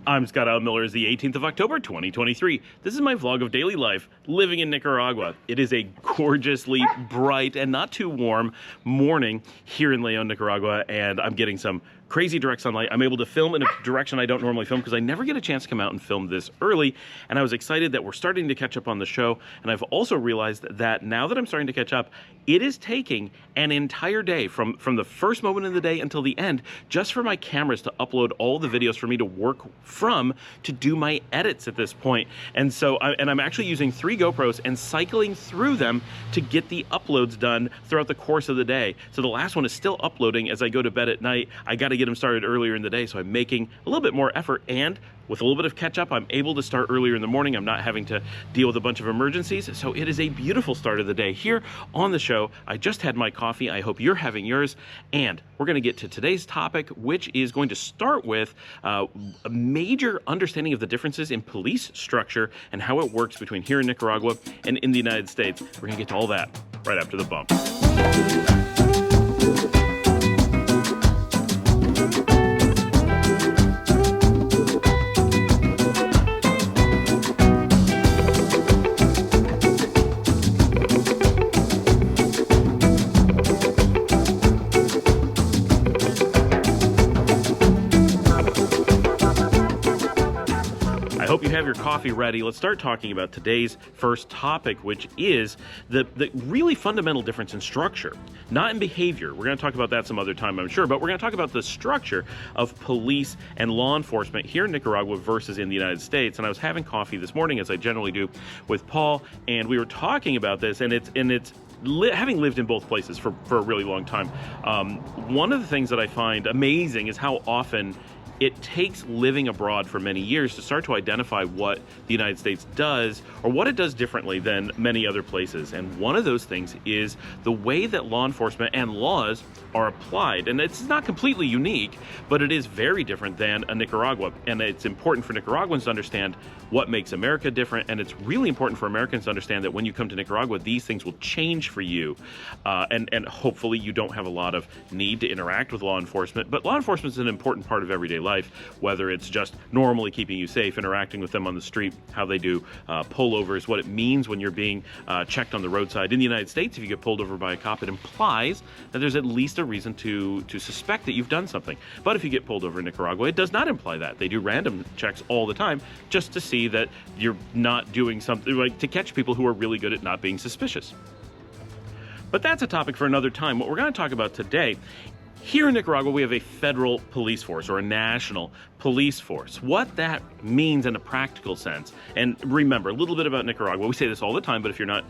I'm Scott Al Miller. It's the 18th of October, 2023. This is my vlog of daily life living in Nicaragua. It is a gorgeously bright and not too warm morning here in Leon, Nicaragua, and I'm getting some crazy direct sunlight. I'm able to film in a direction I don't normally film because I never get a chance to come out and film this early, and I was excited that we're starting to catch up on the show, and I've also realized that now that I'm starting to catch up, it is taking an entire day from the first moment of the day until the end just for my cameras to upload all the videos for me to work from to do my edits at this point. And so I'm actually using 3 GoPros and cycling through them to get the uploads done throughout the course of the day. So the last one is still uploading as I go to bed at night. I got to get them started earlier in the day, so I'm making a little bit more effort, and with a little bit of catch up, I'm able to start earlier in the morning. I'm not having to deal with a bunch of emergencies. So it is a beautiful start of the day here on the show. I just had my coffee. I hope you're having yours. And we're going to get to today's topic, which is going to start with a major understanding of the differences in police structure and how it works between here in Nicaragua and in the United States. We're going to get to all that right after the bump. Hope you have your coffee ready. Let's start talking about today's first topic, which is the really fundamental difference in structure, not in behavior. We're going to talk about that some other time, I'm sure, but we're going to talk about the structure of police and law enforcement here in Nicaragua versus in the United States. And I was having coffee this morning, as I generally do, with Paul, and we were talking about this, and it's having lived in both places for a really long time. One of the things that I find amazing is how often it takes living abroad for many years to start to identify what the United States does or what it does differently than many other places. And one of those things is the way that law enforcement and laws are applied. And it's not completely unique, but it is very different than a Nicaragua. And it's important for Nicaraguans to understand what makes America different. And it's really important for Americans to understand that when you come to Nicaragua, these things will change for you. And hopefully you don't have a lot of need to interact with law enforcement. But law enforcement is an important part of everyday life, whether it's just normally keeping you safe, interacting with them on the street, how they do pullovers, what it means when you're being checked on the roadside. In the United States, if you get pulled over by a cop, it implies that there's at least a reason to suspect that you've done something. But if you get pulled over in Nicaragua, it does not imply that. They do random checks all the time just to see that you're not doing something, like to catch people who are really good at not being suspicious. But that's a topic for another time. What we're going to talk about today, here in Nicaragua, we have a federal police force, or a national police force. What that means in a practical sense, and remember, a little bit about Nicaragua, we say this all the time, but if you're not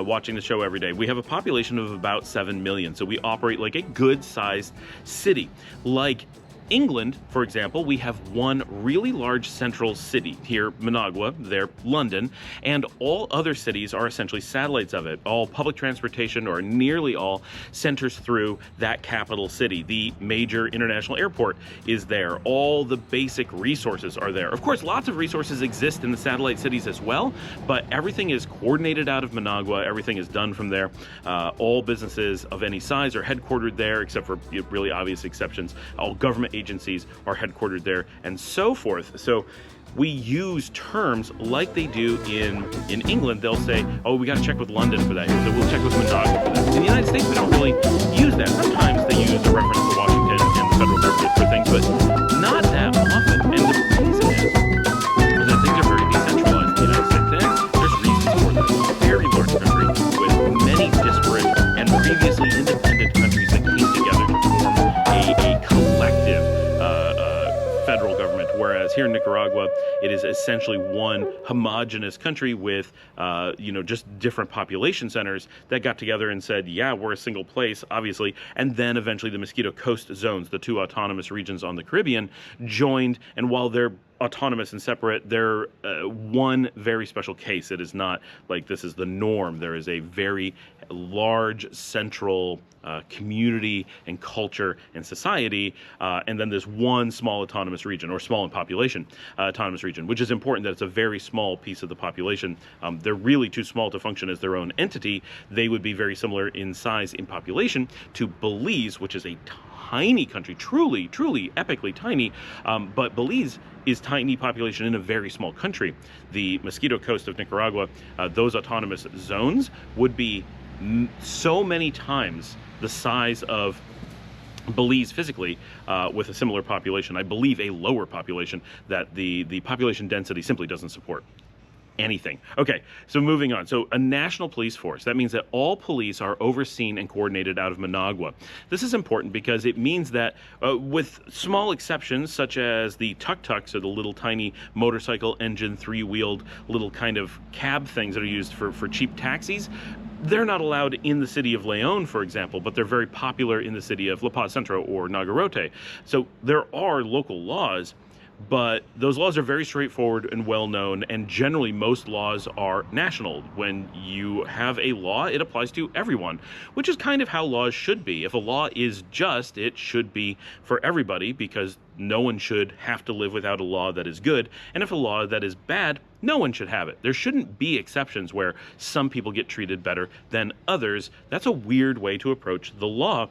watching the show every day, we have a population of about 7 million, so we operate like a good-sized city. Like England, for example, we have one really large central city here, Managua, there, London, and all other cities are essentially satellites of it. All public transportation, or nearly all, centers through that capital city. The major international airport is there. All the basic resources are there. Of course, lots of resources exist in the satellite cities as well, but everything is coordinated out of Managua. Everything is done from there. All businesses of any size are headquartered there, except for really obvious exceptions. All government agencies are headquartered there, and so forth. So we use terms like they do in England. They'll say, oh, we got to check with London for that. So we'll check with Managua for that. In the United States, we don't really use that. Sometimes they use a reference to Washington and the federal government for things, but not that often. And the reason is that things are very decentralized in the United States. And there's reasons for that. It's a very large country with many disparate and previously independent countries that came together to form a collective federal government, whereas here in Nicaragua, it is essentially one homogenous country with, just different population centers that got together and said, yeah, we're a single place, obviously, and then eventually the Mosquito Coast zones, the 2 autonomous regions on the Caribbean, joined, and while they're autonomous and separate, they're one very special case. It is not like this is the norm. There is a very large central community and culture and society, and then there's one small autonomous region, or small in population autonomous region, which is important that it's a very small piece of the population. They're really too small to function as their own entity. They would be very similar in size in population to Belize, which is a tiny country, truly epically tiny, but Belize is tiny population in a very small country. The Mosquito Coast of Nicaragua, those autonomous zones would be so many times the size of Belize physically, with a similar population. I believe a lower population that the population density simply doesn't support anything. Okay, so moving on. So a national police force, that means that all police are overseen and coordinated out of Managua. This is important because it means that with small exceptions such as the tuk-tuks, or the little tiny motorcycle engine, three-wheeled little kind of cab things that are used for cheap taxis, they're not allowed in the city of Leon, for example, but they're very popular in the city of La Paz Centro or Nagarote. So there are local laws, but those laws are very straightforward and well known, and generally most laws are national. When you have a law, it applies to everyone, which is kind of how laws should be. If a law is just, it should be for everybody, because no one should have to live without a law that is good, and if a law that is bad, no one should have it. There shouldn't be exceptions where some people get treated better than others. That's a weird way to approach the law,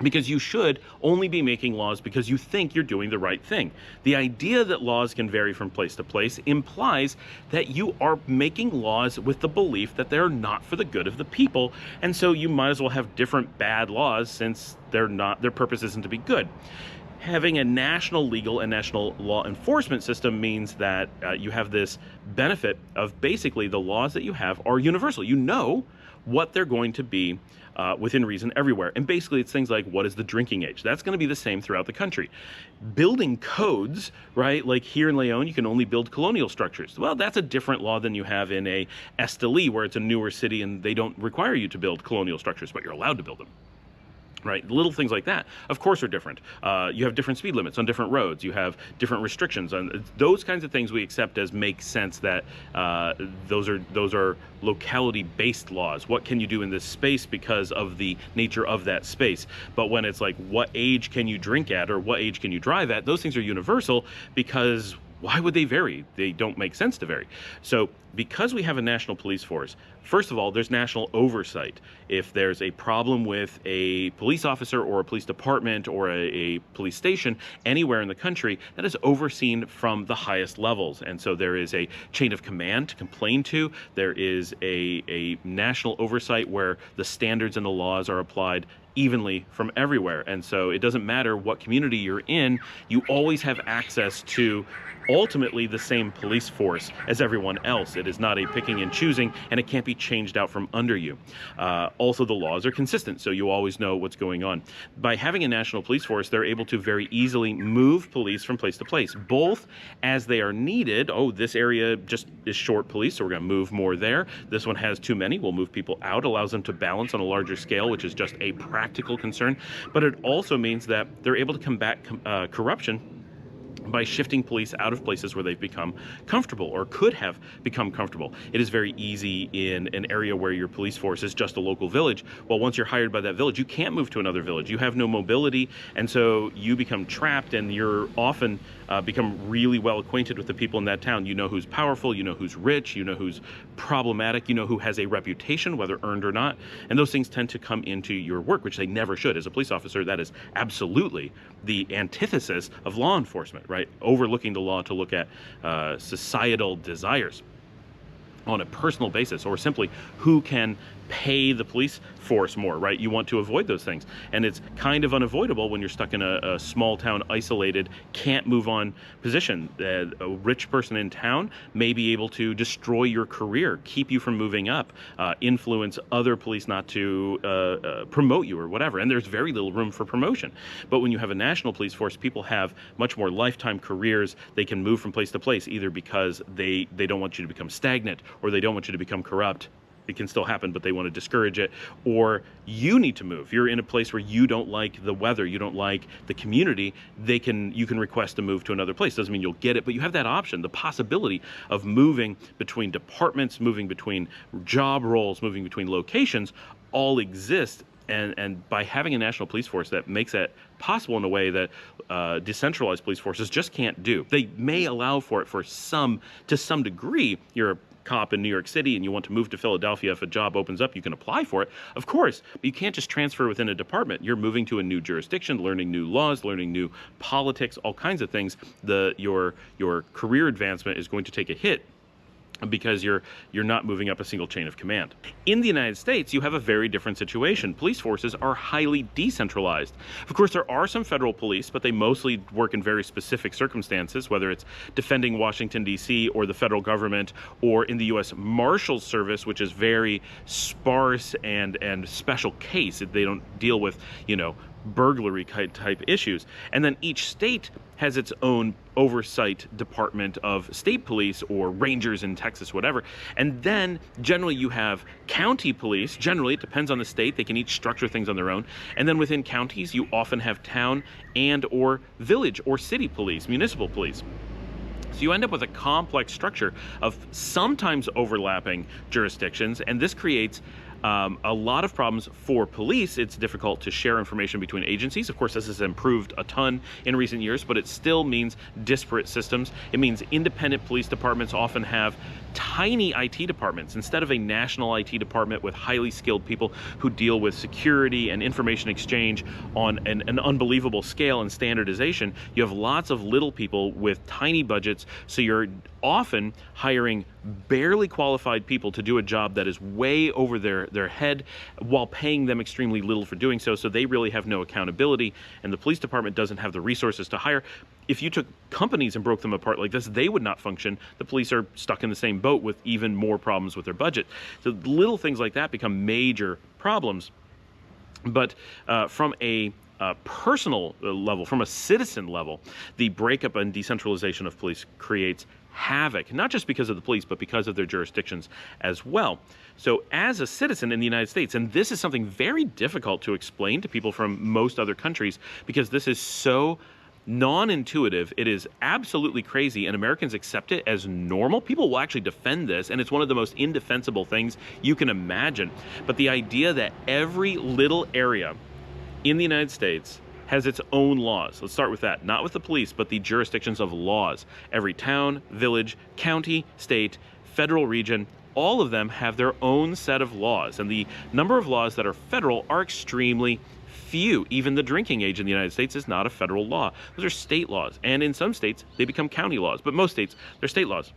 because you should only be making laws because you think you're doing the right thing. The idea that laws can vary from place to place implies that you are making laws with the belief that they're not for the good of the people, and so you might as well have different bad laws since their purpose isn't to be good. Having a national legal and national law enforcement system means that you have this benefit of basically the laws that you have are universal. You know what they're going to be within reason everywhere. And basically it's things like, what is the drinking age? That's going to be the same throughout the country. Building codes, right? Like here in Leon, you can only build colonial structures. Well, that's a different law than you have in a Esteli, where it's a newer city and they don't require you to build colonial structures, but you're allowed to build them. Right, little things like that, of course, are different. You have different speed limits on different roads. You have different restrictions on those kinds of things. We accept as make sense that those are locality-based laws. What can you do in this space because of the nature of that space? But when it's like, what age can you drink at, or what age can you drive at? Those things are universal because why would they vary? They don't make sense to vary. So because we have a national police force, first of all, there's national oversight. If there's a problem with a police officer or a police department or a police station anywhere in the country, that is overseen from the highest levels. And so there is a chain of command to complain to. There is a national oversight where the standards and the laws are applied evenly from everywhere. And so it doesn't matter what community you're in, you always have access to ultimately the same police force as everyone else. It is not a picking and choosing, and it can't be changed out from under you. Also, the laws are consistent, so you always know what's going on. By having a national police force, they're able to very easily move police from place to place, both as they are needed. Oh, this area just is short police, so we're going to move more there. This one has too many, we'll move people out, allows them to balance on a larger scale, which is just a practical concern. But it also means that they're able to combat corruption by shifting police out of places where they've become comfortable or could have become comfortable. It is very easy in an area where your police force is just a local village. Well, once you're hired by that village, you can't move to another village. You have no mobility, and so you become trapped, and you're often become really well acquainted with the people in that town. You know who's powerful, you know who's rich, you know who's problematic, you know who has a reputation, whether earned or not, and those things tend to come into your work, which they never should. As a police officer, that is absolutely the antithesis of law enforcement, right? Overlooking the law to look at societal desires on a personal basis, or simply who can pay the police force more, right? You want to avoid those things. And it's kind of unavoidable when you're stuck in a small town, isolated, can't move on position. A rich person in town may be able to destroy your career, keep you from moving up, influence other police not to promote you or whatever. And there's very little room for promotion. But when you have a national police force, people have much more lifetime careers. They can move from place to place, either because they don't want you to become stagnant, or they don't want you to become corrupt. It can still happen, but they want to discourage it. Or you need to move. You're in a place where you don't like the weather, you don't like the community, you can request to move to another place. Doesn't mean you'll get it, but you have that option, the possibility of moving between departments, moving between job roles, moving between locations, all exist. And by having a national police force, that makes that possible in a way that decentralized police forces just can't do. They may allow for it to some degree. You're cop in New York City and you want to move to Philadelphia, if a job opens up, you can apply for it, of course, but you can't just transfer within a department. You're moving to a new jurisdiction, learning new laws, learning new politics, all kinds of things. Your career advancement is going to take a hit because you're not moving up a single chain of command. In the United States, you have a very different situation. Police forces are highly decentralized. Of course, there are some federal police, but they mostly work in very specific circumstances, whether it's defending Washington, D.C., or the federal government, or in the U.S. Marshals Service, which is very sparse and special case. They don't deal with, burglary type issues. And then each state has its own oversight department of state police or rangers in Texas, whatever. And then generally you have county police. Generally, it depends on the state. They can each structure things on their own. And then within counties, you often have town and or village or city police, municipal police. So you end up with a complex structure of sometimes overlapping jurisdictions, and this creates a lot of problems for police. It's difficult to share information between agencies. Of course, this has improved a ton in recent years, but it still means disparate systems. It means independent police departments often have tiny IT departments. Instead of a national IT department with highly skilled people who deal with security and information exchange on an unbelievable scale and standardization, you have lots of little people with tiny budgets, so you're often hiring barely qualified people to do a job that is way over their head while paying them extremely little for doing so they really have no accountability, and the police department doesn't have the resources to hire. If you took companies and broke them apart like this, they would not function. The police are stuck in the same boat with even more problems with their budget. So little things like that become major problems. But from a personal level, from a citizen level, the breakup and decentralization of police creates havoc, not just because of the police, but because of their jurisdictions as well. So as a citizen in the United States, and this is something very difficult to explain to people from most other countries, because this is so non-intuitive, it is absolutely crazy, and Americans accept it as normal. People will actually defend this, and it's one of the most indefensible things you can imagine. But the idea that every little area in the United States has its own laws. Let's start with that. Not with the police, but the jurisdictions of laws. Every town, village, county, state, federal region, all of them have their own set of laws. And the number of laws that are federal are extremely few. Even the drinking age in the United States is not a federal law. Those are state laws. And in some states, they become county laws. But most states, they're state laws.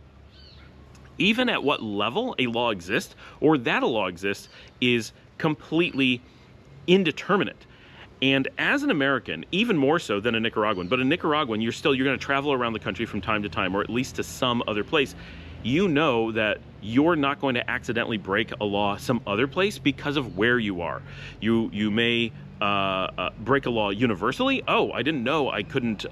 Even at what level a law exists, or that a law exists, is completely indeterminate. And as an American, even more so than a Nicaraguan, but a Nicaraguan, you're going to travel around the country from time to time, or at least to some other place. You know that you're not going to accidentally break a law some other place because of where you are. You may break a law universally. Oh, I didn't know I couldn't,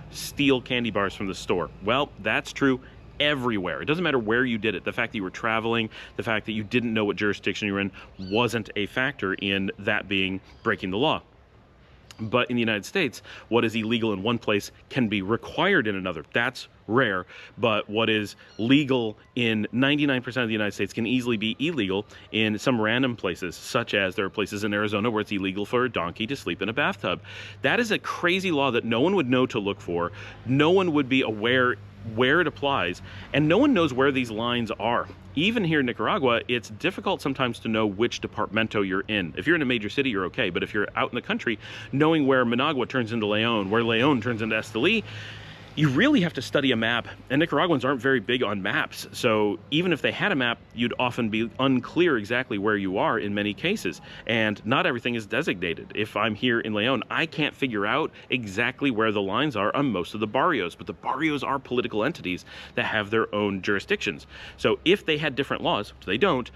steal candy bars from the store. Well, that's true everywhere. It doesn't matter where you did it. The fact that you were traveling, the fact that you didn't know what jurisdiction you were in wasn't a factor in that being breaking the law. But in the United States, what is illegal in one place can be required in another. That's rare, but what is legal in 99% of the United States can easily be illegal in some random places, such as there are places in Arizona where it's illegal for a donkey to sleep in a bathtub. That is a crazy law that no one would know to look for. No one would be aware where it applies, and no one knows where these lines are. Even here in Nicaragua, it's difficult sometimes to know which departamento you're in. If you're in a major city, you're okay, but if you're out in the country, knowing where Managua turns into León, where León turns into Esteli, you really have to study a map, and Nicaraguans aren't very big on maps. So even if they had a map, you'd often be unclear exactly where you are in many cases. And not everything is designated. If I'm here in León, I can't figure out exactly where the lines are on most of the barrios, but the barrios are political entities that have their own jurisdictions. So if they had different laws, which they don't,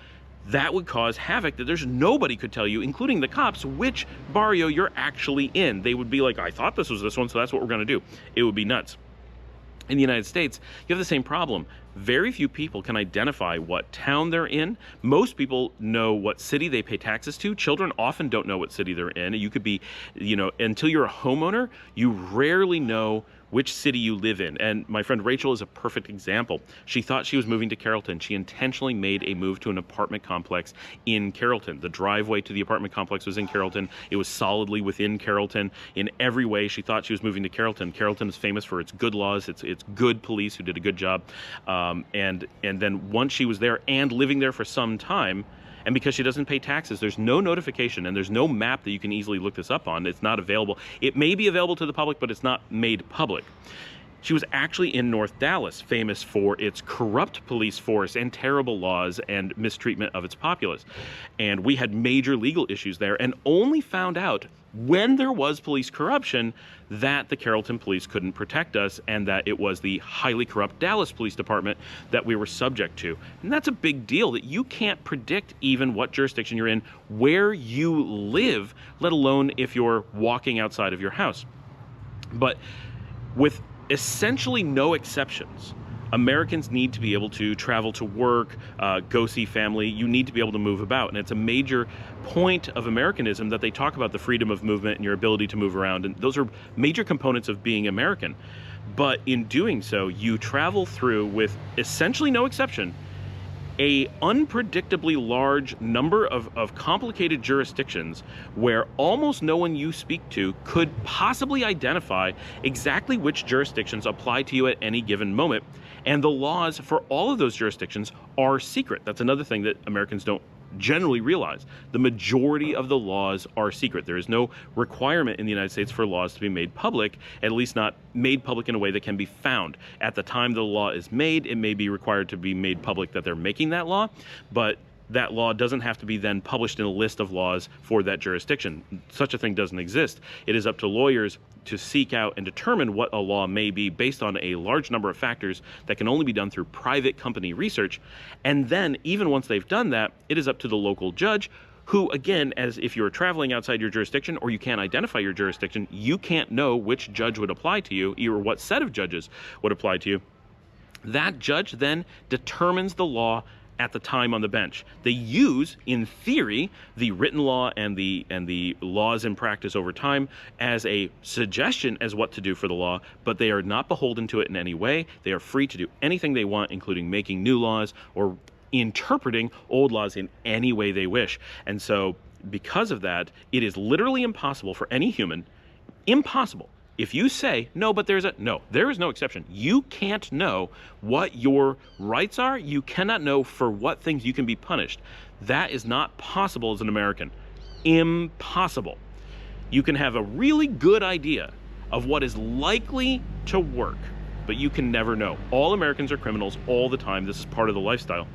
that would cause havoc that there's nobody could tell you, including the cops, which barrio you're actually in. They would be like, I thought this was this one, so that's what we're going to do. It would be nuts. In the United States, you have the same problem. Very few people can identify what town they're in. Most people know what city they pay taxes to. Children often don't know what city they're in. You could be, until you're a homeowner, you rarely know which city you live in. And my friend Rachel is a perfect example. She thought she was moving to Carrollton. She intentionally made a move to an apartment complex in Carrollton. The driveway to the apartment complex was in Carrollton. It was solidly within Carrollton. In every way, she thought she was moving to Carrollton. Carrollton is famous for its good laws, its good police who did a good job. And then once she was there and living there for some time, and because she doesn't pay taxes, there's no notification and there's no map that you can easily look this up on. It's not available. It may be available to the public, but it's not made public. She was actually in North Dallas, famous for its corrupt police force and terrible laws and mistreatment of its populace. And we had major legal issues there, and only found out when there was police corruption that the Carrollton police couldn't protect us, and that it was the highly corrupt Dallas Police Department that we were subject to. And that's a big deal, that you can't predict even what jurisdiction you're in, where you live, let alone if you're walking outside of your house. But with essentially no exceptions, Americans need to be able to travel to work, go see family. You need to be able to move about. And it's a major point of Americanism that they talk about the freedom of movement and your ability to move around. And those are major components of being American. But in doing so, you travel through, with essentially no exception, a unpredictably large number of complicated jurisdictions where almost no one you speak to could possibly identify exactly which jurisdictions apply to you at any given moment. And the laws for all of those jurisdictions are secret. That's another thing that Americans don't generally realize. The majority of the laws are secret. There is no requirement in the United States for laws to be made public, at least not made public in a way that can be found. At the time the law is made, it may be required to be made public that they're making that law, but that law doesn't have to be then published in a list of laws for that jurisdiction. Such a thing doesn't exist. It is up to lawyers to seek out and determine what a law may be based on a large number of factors that can only be done through private company research. And then, even once they've done that, it is up to the local judge, who, again, as if you're traveling outside your jurisdiction or you can't identify your jurisdiction, you can't know which judge would apply to you or what set of judges would apply to you. That judge then determines the law at the time on the bench. They use, in theory, the written law and the laws in practice over time as a suggestion as what to do for the law, but they are not beholden to it in any way. They are free to do anything they want, including making new laws or interpreting old laws in any way they wish. And so, because of that, it is literally impossible for any human, impossible. If you say, no, but there is no exception. You can't know what your rights are. You cannot know for what things you can be punished. That is not possible as an American. Impossible. You can have a really good idea of what is likely to work, but you can never know. All Americans are criminals all the time. This is part of the lifestyle.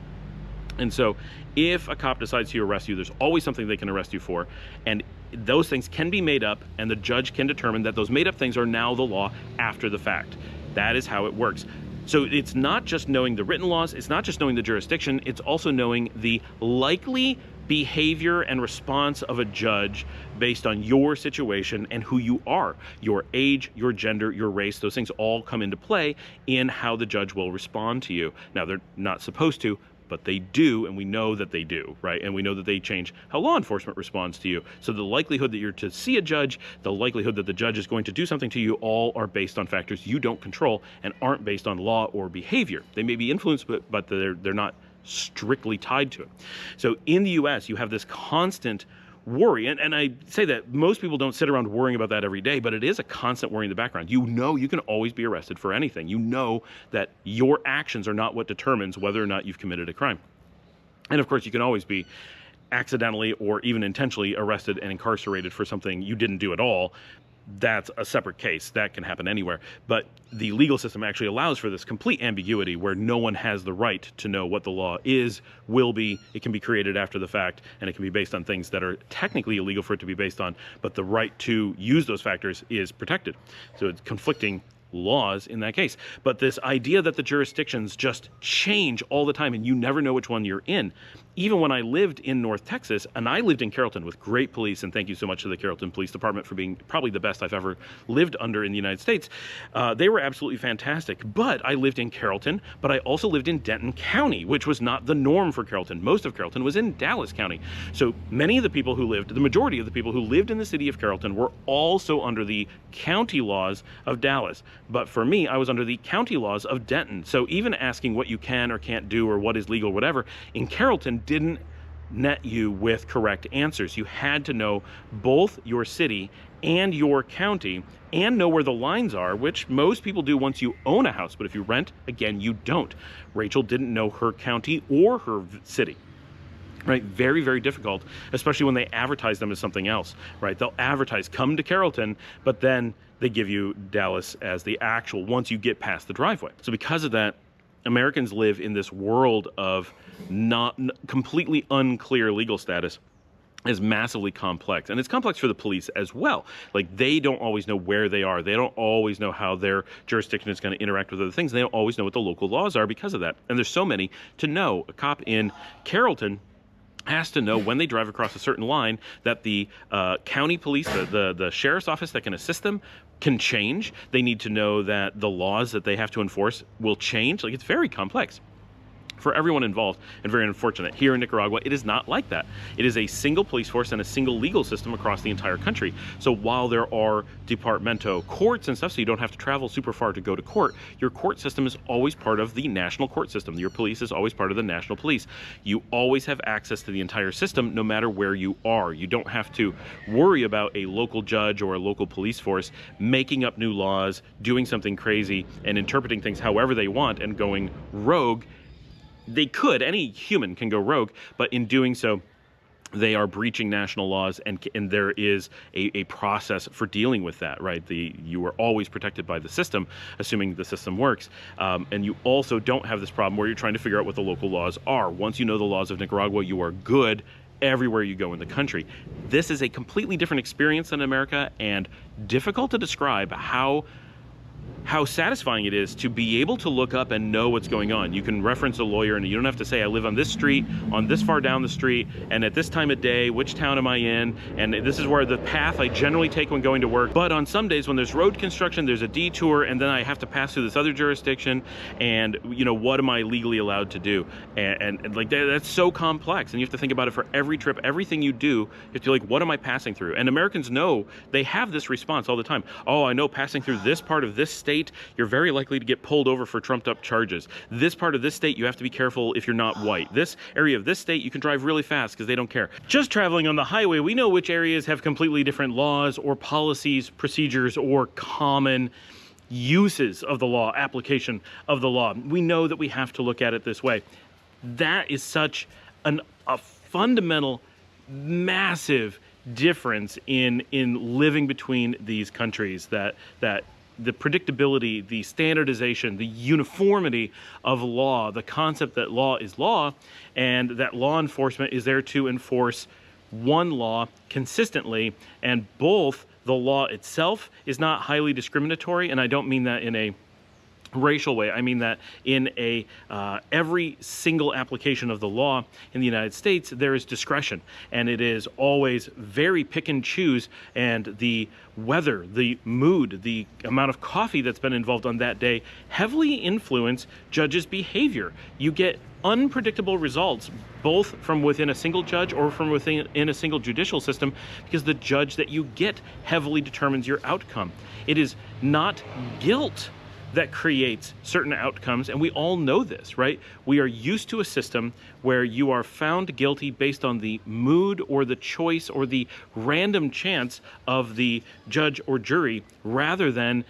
And so if a cop decides to arrest you, there's always something they can arrest you for. And those things can be made up, and the judge can determine that those made up things are now the law after the fact. That is how it works. So it's not just knowing the written laws, it's not just knowing the jurisdiction, it's also knowing the likely behavior and response of a judge based on your situation and who you are. Your age, your gender, your race, those things all come into play in how the judge will respond to you. Now, they're not supposed to, but they do, and we know that they do, right? And we know that they change how law enforcement responds to you. So the likelihood that you're to see a judge, the likelihood that the judge is going to do something to you, all are based on factors you don't control and aren't based on law or behavior. They may be influenced, but they're not strictly tied to it. So in the US, you have this constant worry, and I say that most people don't sit around worrying about that every day, but it is a constant worry in the background. You know you can always be arrested for anything. You know that your actions are not what determines whether or not you've committed a crime. And of course, you can always be accidentally or even intentionally arrested and incarcerated for something you didn't do at all. That's a separate case. That can happen anywhere. But the legal system actually allows for this complete ambiguity where no one has the right to know what the law is, will be. It can be created after the fact, and it can be based on things that are technically illegal for it to be based on, but the right to use those factors is protected. So it's conflicting laws in that case. But this idea that the jurisdictions just change all the time and you never know which one you're in. Even when I lived in North Texas, and I lived in Carrollton with great police, and thank you so much to the Carrollton Police Department for being probably the best I've ever lived under in the United States. They were absolutely fantastic. But I lived in Carrollton, but I also lived in Denton County, which was not the norm for Carrollton. Most of Carrollton was in Dallas County. So many of the people who lived, the majority of the people who lived in the city of Carrollton were also under the county laws of Dallas. But for me, I was under the county laws of Denton. So even asking what you can or can't do or what is legal, whatever, in Carrollton didn't net you with correct answers. You had to know both your city and your county and know where the lines are, which most people do once you own a house. But if you rent, again, you don't. Rachel didn't know her county or her city. Right, very, very difficult, especially when they advertise them as something else, right? They'll advertise, come to Carrollton, but then they give you Dallas as the actual once you get past the driveway. So because of that, Americans live in this world of not completely unclear legal status is massively complex. And it's complex for the police as well. Like, they don't always know where they are. They don't always know how their jurisdiction is going to interact with other things. They don't always know what the local laws are because of that. And there's so many to know. A cop in Carrollton has to know when they drive across a certain line that the county police, the sheriff's office that can assist them, can change. They need to know that the laws that they have to enforce will change. Like, it's very complex for everyone involved and very unfortunate. Here in Nicaragua, it is not like that. It is a single police force and a single legal system across the entire country. So while there are departmental courts and stuff, so you don't have to travel super far to go to court, your court system is always part of the national court system. Your police is always part of the national police. You always have access to the entire system no matter where you are. You don't have to worry about a local judge or a local police force making up new laws, doing something crazy, and interpreting things however they want and going rogue. They could, any human can go rogue, but in doing so, they are breaching national laws, and there is a process for dealing with that, right? You are always protected by the system, assuming the system works. And you also don't have this problem where you're trying to figure out what the local laws are. Once you know the laws of Nicaragua, you are good everywhere you go in the country. This is a completely different experience than America, and difficult to describe how satisfying it is to be able to look up and know what's going on. You can reference a lawyer and you don't have to say, I live on this street, on this far down the street, and at this time of day, which town am I in, and this is where the path I generally take when going to work. But on some days when there's road construction, there's a detour, and then I have to pass through this other jurisdiction, and what am I legally allowed to do? And like that's so complex, and you have to think about it for every trip, everything you do, you have to be like, what am I passing through? And Americans know, they have this response all the time. Oh, I know passing through this part of this state, you're very likely to get pulled over for trumped up charges. This part of this state, you have to be careful if you're not white. This area of this state, you can drive really fast because they don't care. Just traveling on the highway, we know which areas have completely different laws or policies, procedures, or common uses of the law, application of the law. We know that we have to look at it this way. That is such a fundamental, massive difference in living between these countries, that the predictability, the standardization, the uniformity of law, the concept that law is law, and that law enforcement is there to enforce one law consistently, and both the law itself is not highly discriminatory, and I don't mean that in a racial way. I mean that in every single application of the law in the United States, there is discretion, and it is always very pick and choose, and the weather, the mood, the amount of coffee that's been involved on that day heavily influence judges' behavior. You get unpredictable results, both from within a single judge or from within a single judicial system, because the judge that you get heavily determines your outcome. It is not guilt that creates certain outcomes, and we all know this, right? We are used to a system where you are found guilty based on the mood or the choice or the random chance of the judge or jury, rather than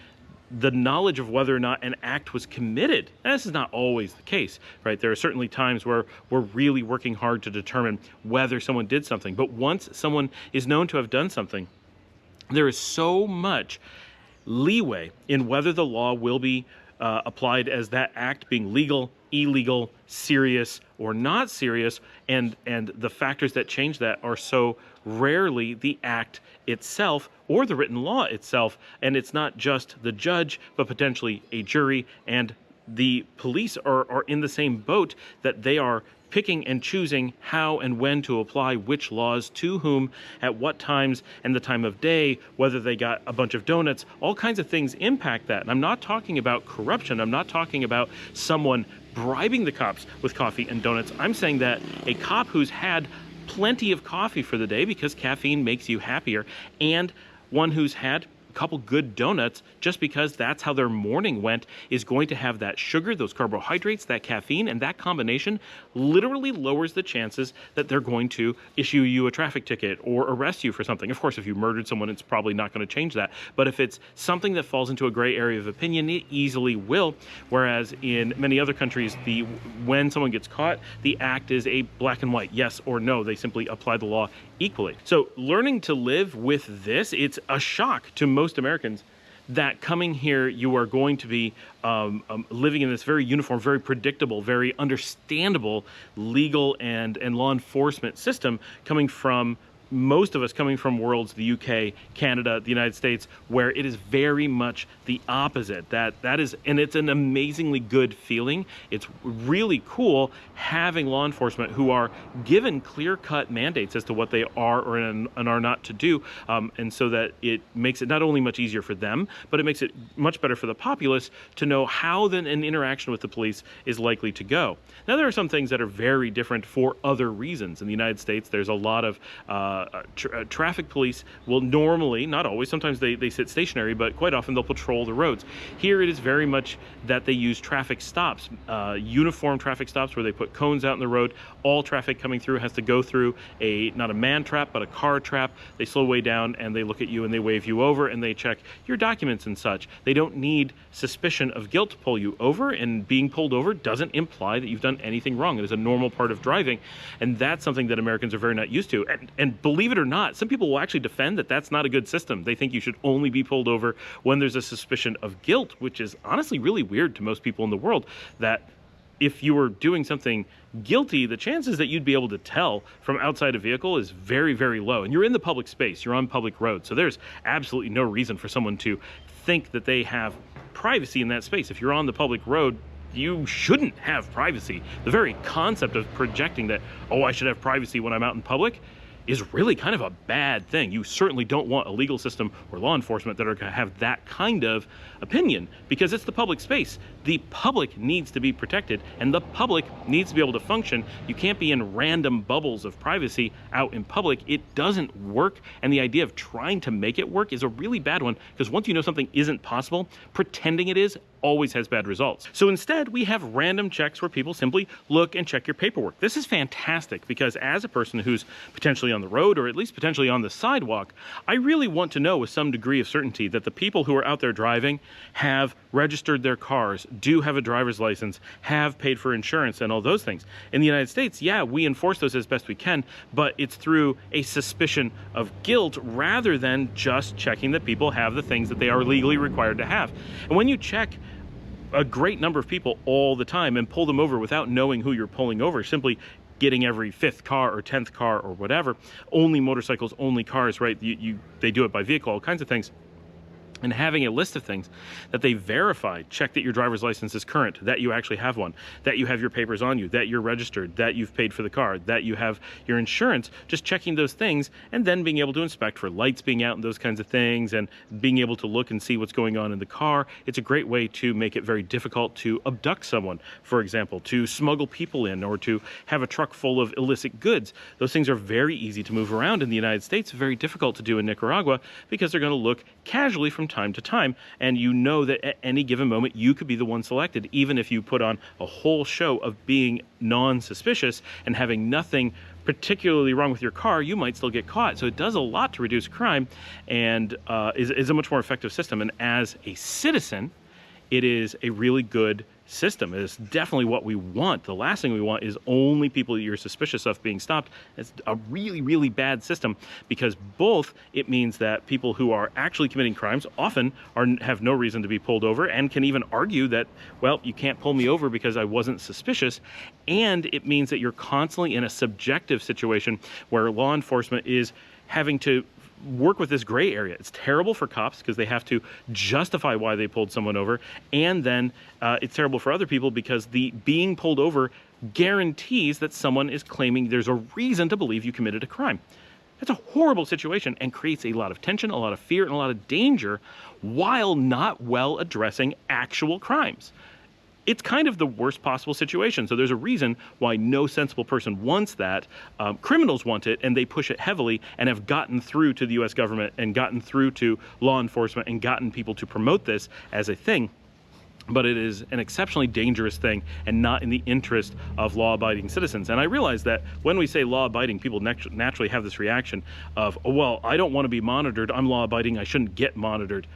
the knowledge of whether or not an act was committed. And this is not always the case, right? There are certainly times where we're really working hard to determine whether someone did something, but once someone is known to have done something, there is so much leeway in whether the law will be applied as that act being legal, illegal, serious, or not serious, and the factors that change that are so rarely the act itself or the written law itself, and it's not just the judge, but potentially a jury, and the police are in the same boat, that they are picking and choosing how and when to apply which laws to whom, at what times, and the time of day, whether they got a bunch of donuts. All kinds of things impact that. And I'm not talking about corruption. I'm not talking about someone bribing the cops with coffee and donuts. I'm saying that a cop who's had plenty of coffee for the day, because caffeine makes you happier, and one who's had couple good donuts just because that's how their morning went is going to have that sugar, those carbohydrates, that caffeine, and that combination literally lowers the chances that they're going to issue you a traffic ticket or arrest you for something. Of course, if you murdered someone, it's probably not going to change that. But if it's something that falls into a gray area of opinion, it easily will. Whereas in many other countries, when someone gets caught, the act is a black and white, yes or no. They simply apply the law equally. So learning to live with this, it's a shock to most Americans that coming here, you are going to be living in this very uniform, very predictable, very understandable legal and law enforcement system coming from most of us coming from worlds, the UK, Canada, the United States, where it is very much the opposite. That is, and it's an amazingly good feeling. It's really cool having law enforcement who are given clear-cut mandates as to what they are and are not to do, and so that it makes it not only much easier for them, but it makes it much better for the populace to know how then an interaction with the police is likely to go. Now, there are some things that are very different for other reasons. In the United States, there's a lot of traffic police will normally, not always, sometimes they sit stationary, but quite often they'll patrol the roads. Here it is very much that they use traffic stops, uniform traffic stops where they put cones out in the road. All traffic coming through has to go through not a man trap, but a car trap. They slow way down and they look at you and they wave you over and they check your documents and such. They don't need suspicion of guilt to pull you over, and being pulled over doesn't imply that you've done anything wrong. It is a normal part of driving, and that's something that Americans are very not used to. And believe it or not, some people will actually defend that that's not a good system. They think you should only be pulled over when there's a suspicion of guilt, which is honestly really weird to most people in the world, that if you were doing something guilty, the chances that you'd be able to tell from outside a vehicle is very, very low. And you're in the public space, you're on public roads, so there's absolutely no reason for someone to think that they have privacy in that space. If you're on the public road, you shouldn't have privacy. The very concept of projecting that, oh, I should have privacy when I'm out in public, is really kind of a bad thing. You certainly don't want a legal system or law enforcement that are going to have that kind of opinion, because it's the public space. The public needs to be protected, and the public needs to be able to function. You can't be in random bubbles of privacy out in public. It doesn't work, and the idea of trying to make it work is a really bad one, because once you know something isn't possible, pretending it is always has bad results. So instead, we have random checks where people simply look and check your paperwork. This is fantastic, because as a person who's potentially on the road, or at least potentially on the sidewalk, I really want to know with some degree of certainty that the people who are out there driving have registered their cars, do have a driver's license, have paid for insurance, and all those things. In the United States, yeah, we enforce those as best we can, but it's through a suspicion of guilt rather than just checking that people have the things that they are legally required to have. And when you check a great number of people all the time and pull them over without knowing who you're pulling over, simply getting every 5th car or 10th car or whatever, only motorcycles, only cars, right? They do it by vehicle, all kinds of things. And having a list of things that they verify, check that your driver's license is current, that you actually have one, that you have your papers on you, that you're registered, that you've paid for the car, that you have your insurance, just checking those things, and then being able to inspect for lights being out and those kinds of things, and being able to look and see what's going on in the car. It's a great way to make it very difficult to abduct someone, for example, to smuggle people in, or to have a truck full of illicit goods. Those things are very easy to move around in the United States, very difficult to do in Nicaragua, because they're going to look casually from time to time, and you know that at any given moment you could be the one selected, even if you put on a whole show of being non-suspicious and having nothing particularly wrong with your car, you might still get caught. So it does a lot to reduce crime, and is a much more effective system. And as a citizen, it is a really good system. It is definitely what we want. The last thing we want is only people that you're suspicious of being stopped. It's a really, really bad system, because both it means that people who are actually committing crimes often have no reason to be pulled over, and can even argue that, well, you can't pull me over because I wasn't suspicious. And it means that you're constantly in a subjective situation where law enforcement is having to work with this gray area. It's terrible for cops because they have to justify why they pulled someone over, and then it's terrible for other people because the being pulled over guarantees that someone is claiming there's a reason to believe you committed a crime. That's a horrible situation and creates a lot of tension, a lot of fear, and a lot of danger, while not well addressing actual crimes. it's kind of the worst possible situation. So there's a reason why no sensible person wants that. Criminals want it, and they push it heavily and have gotten through to the U.S. government and gotten through to law enforcement and gotten people to promote this as a thing. But it is an exceptionally dangerous thing and not in the interest of law-abiding citizens. And I realize that when we say law-abiding, people naturally have this reaction of, oh, well, I don't want to be monitored. I'm law-abiding. I shouldn't get monitored.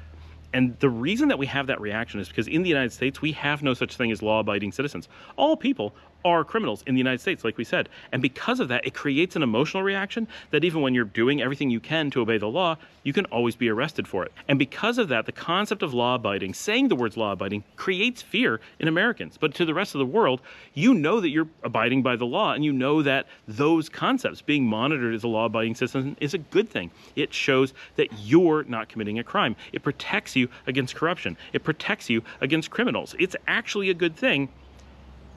And the reason that we have that reaction is because in the United States, we have no such thing as law-abiding citizens. All people are criminals in the United States, like we said. And because of that, it creates an emotional reaction that even when you're doing everything you can to obey the law, you can always be arrested for it. And because of that, the concept of law-abiding, saying the words law-abiding, creates fear in Americans. But to the rest of the world, you know that you're abiding by the law, and you know that those concepts, being monitored as a law-abiding citizen, is a good thing. It shows that you're not committing a crime. It protects you against corruption. It protects you against criminals. It's actually a good thing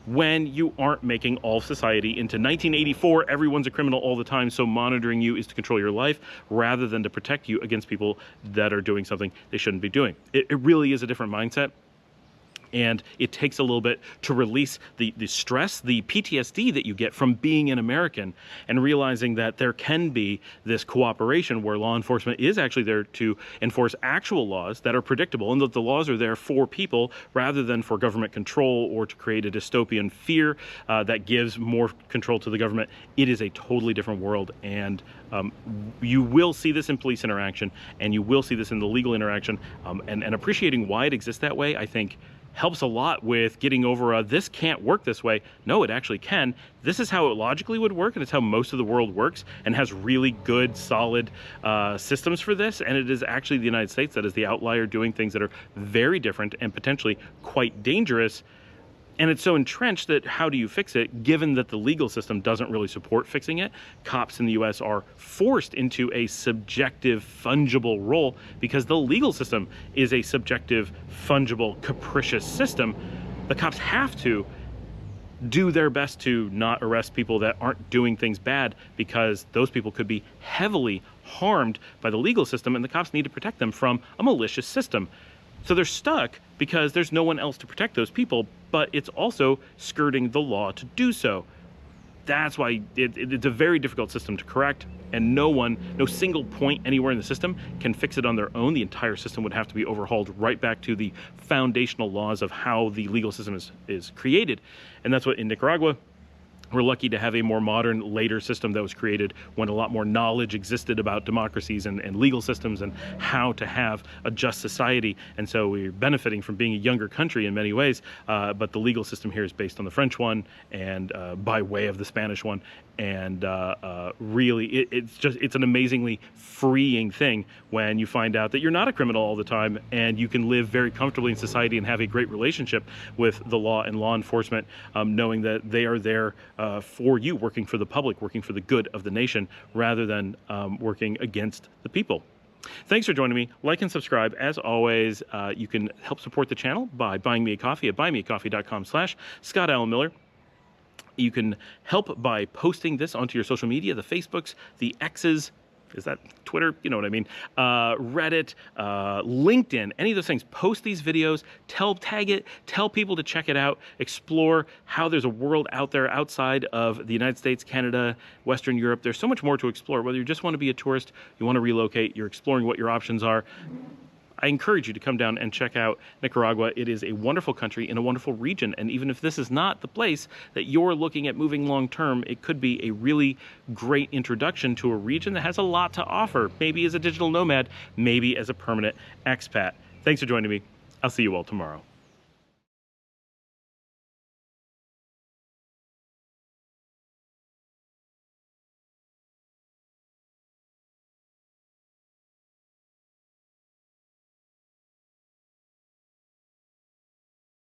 when you aren't making all of society into 1984, everyone's a criminal all the time, so monitoring you is to control your life rather than to protect you against people that are doing something they shouldn't be doing. It really is a different mindset. And it takes a little bit to release the stress, the PTSD that you get from being an American and realizing that there can be this cooperation where law enforcement is actually there to enforce actual laws that are predictable and that the laws are there for people rather than for government control or to create a dystopian fear that gives more control to the government. It is a totally different world, and you will see this in police interaction, and you will see this in the legal interaction, and appreciating why it exists that way, I think, helps a lot with getting over this can't work this way. No, it actually can. This is how it logically would work, and it's how most of the world works and has really good, solid systems for this. And it is actually the United States that is the outlier doing things that are very different and potentially quite dangerous. And it's so entrenched that how do you fix it, given that the legal system doesn't really support fixing it? Cops in the U.S. are forced into a subjective, fungible role because the legal system is a subjective, fungible, capricious system. The cops have to do their best to not arrest people that aren't doing things bad because those people could be heavily harmed by the legal system, and the cops need to protect them from a malicious system. So they're stuck because there's no one else to protect those people, but it's also skirting the law to do so. That's why it's a very difficult system to correct, and no single point anywhere in the system can fix it on their own. The entire system would have to be overhauled right back to the foundational laws of how the legal system is created. And that's what in Nicaragua, we're lucky to have a more modern, later system that was created when a lot more knowledge existed about democracies and legal systems and how to have a just society. And so we're benefiting from being a younger country in many ways, but the legal system here is based on the French one and by way of the Spanish one. And really, it's an amazingly freeing thing when you find out that you're not a criminal all the time and you can live very comfortably in society and have a great relationship with the law and law enforcement, knowing that they are there for you, working for the public, working for the good of the nation, rather than working against the people. Thanks for joining me. Like and subscribe. As always, you can help support the channel by buying me a coffee at buymeacoffee.com/Scott Allen Miller. You can help by posting this onto your social media, the Facebooks, the X's, is that Twitter? You know what I mean. Reddit, LinkedIn, any of those things. Post these videos, tag it, tell people to check it out, explore how there's a world out there outside of the United States, Canada, Western Europe. There's so much more to explore. Whether you just want to be a tourist, you want to relocate, you're exploring what your options are, I encourage you to come down and check out Nicaragua. It is a wonderful country in a wonderful region. And even if this is not the place that you're looking at moving long term, it could be a really great introduction to a region that has a lot to offer, maybe as a digital nomad, maybe as a permanent expat. Thanks for joining me. I'll see you all tomorrow.